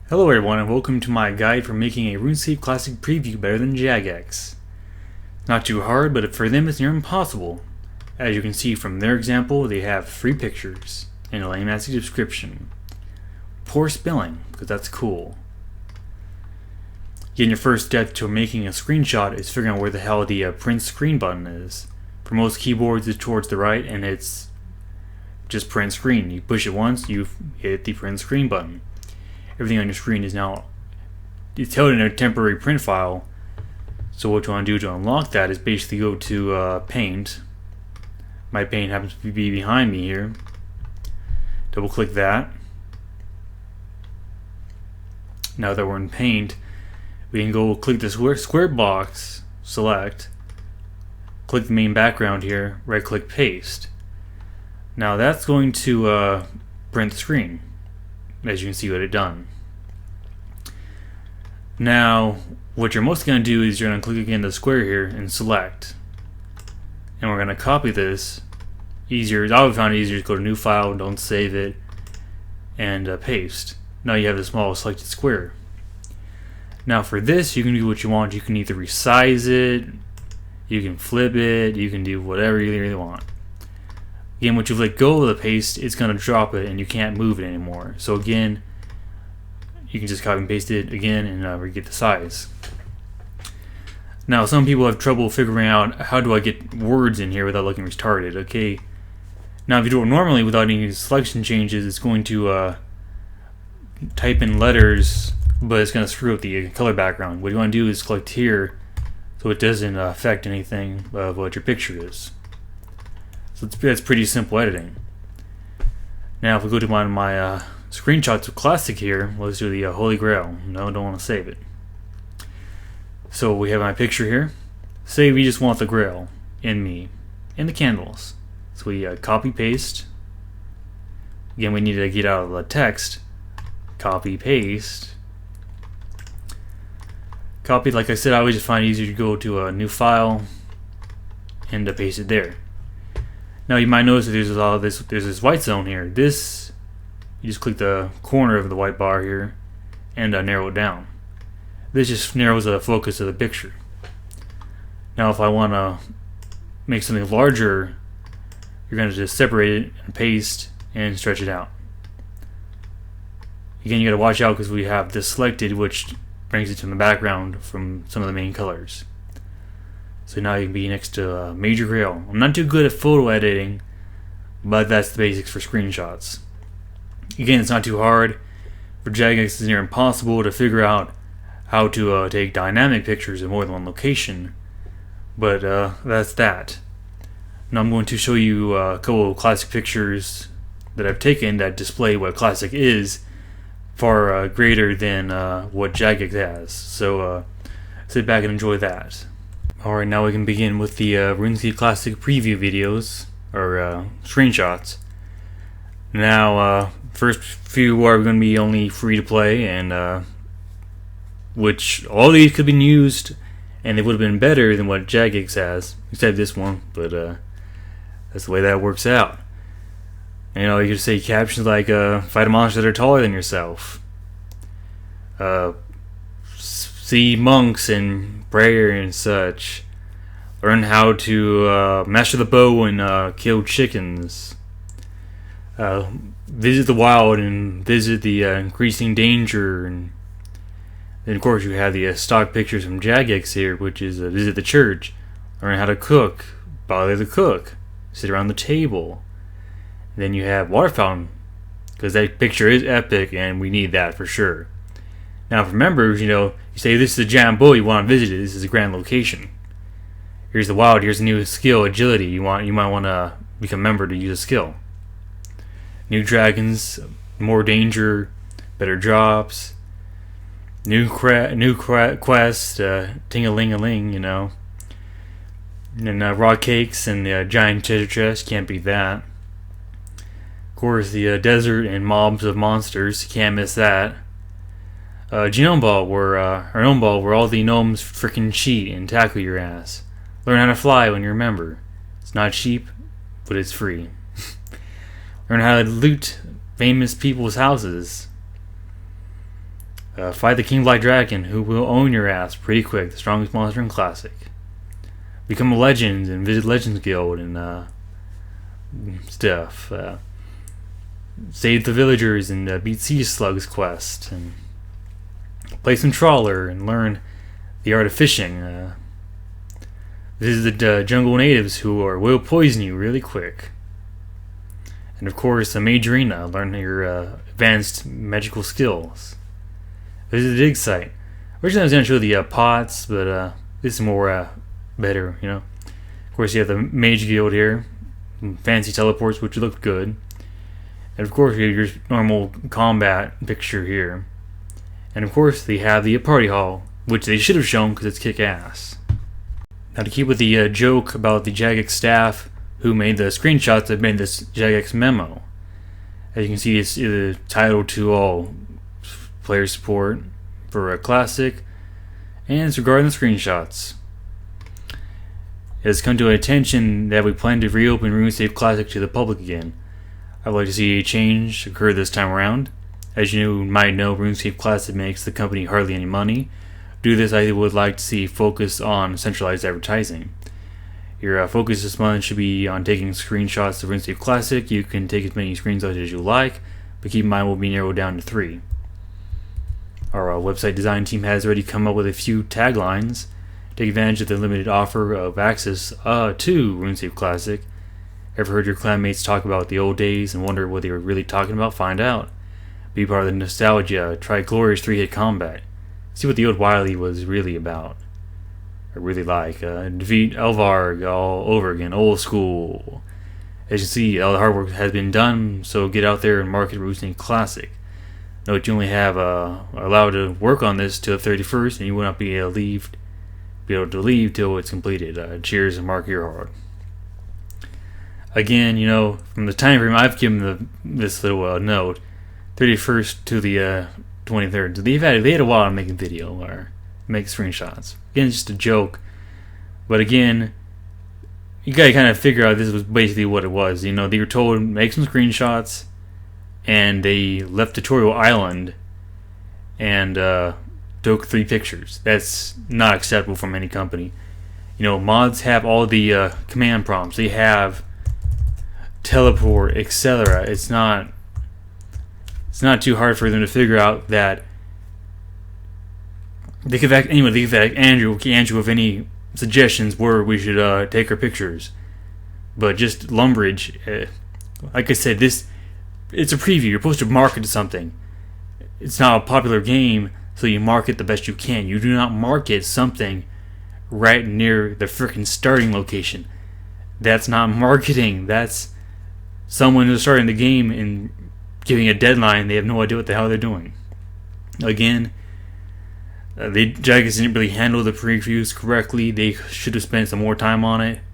Hello everyone and welcome to my guide for making a RuneScape Classic preview better than Jagex. Not too hard, but for them it's near impossible. As you can see from their example, they have 3 pictures and a lame-ass description. Poor spelling, because that's cool. Getting your first step to making a screenshot is figuring out where the hell the print screen button is. For most keyboards it's towards the right and it's just print screen. You push it once, you hit the print screen button. Everything on your screen is now, it's held in a temporary print file. So what you want to do to unlock that is basically go to Paint. My Paint happens to be behind me here. Double click that. Now that we're in Paint, we can go click the square box, select, click the main background here, right click paste. Now that's going to print the screen. As you can see what it done. Now what you're mostly going to do is you're going to click again the square here and select, and we're going to copy this. I would find it easier to go to new file, don't save it, and paste. Now you have the small selected square. Now for this you can do what you want. You can either resize it, you can flip it, you can do whatever you really want. Again, once you let go of the paste, it's going to drop it and you can't move it anymore. So again, you can just copy and paste it again and get the size. Now some people have trouble figuring out how do I get words in here without looking retarded. Okay, now if you do it normally without any selection changes, it's going to type in letters, but it's going to screw up the color background. What you want to do is select here so it doesn't affect anything of what your picture is. So that's pretty simple editing. Now if we go to my screenshots of Classic here, let's do the Holy Grail. No, don't want to save it. So we have my picture here. Say we just want the Grail in me, and the candles. So we copy paste. Again, we need to get out of the text. Copy paste. Copy, like I said, I always just find it easier to go to a new file and paste it there. Now you might notice that there's this white zone here. This, you just click the corner of the white bar here and narrow it down. This just narrows the focus of the picture. Now if I want to make something larger, you're going to just separate it and paste and stretch it out. Again, you got to watch out because we have this selected, which brings it to the background from some of the main colors. So now you can be next to Major Grail. I'm not too good at photo editing, but that's the basics for screenshots. Again, it's not too hard. For Jagex, it's near impossible to figure out how to take dynamic pictures in more than one location. But that's that. Now I'm going to show you a couple of classic pictures that I've taken that display what classic is far greater than what Jagex has. So sit back and enjoy that. Alright, now we can begin with the RuneScape Classic preview videos, or screenshots. Now, first few are going to be only free to play, and which all these could have been used, and they would have been better than what Jagex has, except this one, but that's the way that works out. And, you know, you could say captions like, fight a monster that are taller than yourself. See monks and prayer and such. Learn how to master the bow and kill chickens. Visit the wild and visit the increasing danger. And then of course you have the stock pictures from Jagex here, which is visit the church, learn how to cook, bother the cook, sit around the table. And then you have water fountain, because that picture is epic and we need that for sure. Now for members, you know, you say this is a giant bull, you want to visit it, this is a grand location. Here's the wild, here's a new skill, agility, you might want to become a member to use a skill. New dragons, more danger, better drops, new quest, ting-a-ling-a-ling, you know. And raw cakes and the giant treasure chest, can't beat that. Of course, the desert and mobs of monsters, can't miss that. Genome Ball, where all the gnomes frickin' cheat and tackle your ass. Learn how to fly when you're a member. It's not cheap, but it's free. Learn how to loot famous people's houses. Fight the King Black Dragon, who will own your ass pretty quick. The strongest monster in Classic. Become a legend and visit Legends Guild and stuff. Save the villagers and beat Sea Slug's quest. And play some Trawler and learn the art of fishing. Visit the jungle natives who will poison you really quick. And of course, a Mage Arena. Learn your advanced magical skills. Visit the dig site. Originally I was going to show the pots, but this is more better, you know. Of course, you have the Mage Guild here. Fancy teleports, which look good. And of course, you have your normal combat picture here. And of course, they have the party hall, which they should have shown because it's kick-ass. Now, to keep with the joke about the Jagex staff who made the screenshots that made this Jagex memo. As you can see, it's the title to all player support for a Classic, and it's regarding the screenshots. It has come to our attention that we plan to reopen RuneScape Classic to the public again. I would like to see a change occur this time around. As you might know, RuneScape Classic makes the company hardly any money. Due to this, I would like to see focus on centralized advertising. Your focus this month should be on taking screenshots of RuneScape Classic. You can take as many screenshots as you like, but keep in mind we'll be narrowed down to 3. Our website design team has already come up with a few taglines. Take advantage of the limited offer of access to RuneScape Classic. Ever heard your clanmates talk about the old days and wonder what they were really talking about? Find out. Be part of the nostalgia. Try glorious 3-hit combat. See what the old Wily was really about. I really like. Defeat Elvarg all over again. Old school. As you see, all the hard work has been done, so get out there and market RuneScape Classic. Note you only have allowed to work on this till the 31st, and you will not be able to leave till it's completed. Cheers and mark your hard. Again, you know, from the time frame I've given this little note, 31st to the 23rd. They had a while to make a video or make screenshots. Again, it's just a joke. But again, you gotta kind of figure out this was basically what it was. You know, they were told make some screenshots, and they left Tutorial Island and took 3 pictures. That's not acceptable from any company. You know, mods have all the command prompts. They have teleport, etc. It's not too hard for them to figure out that they could ask anyway. They could ask Andrew with any suggestions where we should take our pictures. But just Lumbridge, like I said, it's a preview. You're supposed to market something. It's not a popular game, so you market the best you can. You do not market something right near the freaking starting location. That's not marketing. That's someone who's starting the game and giving a deadline. They have no idea what the hell they're doing. Again, Jagex didn't really handle the previews correctly. They should have spent some more time on it.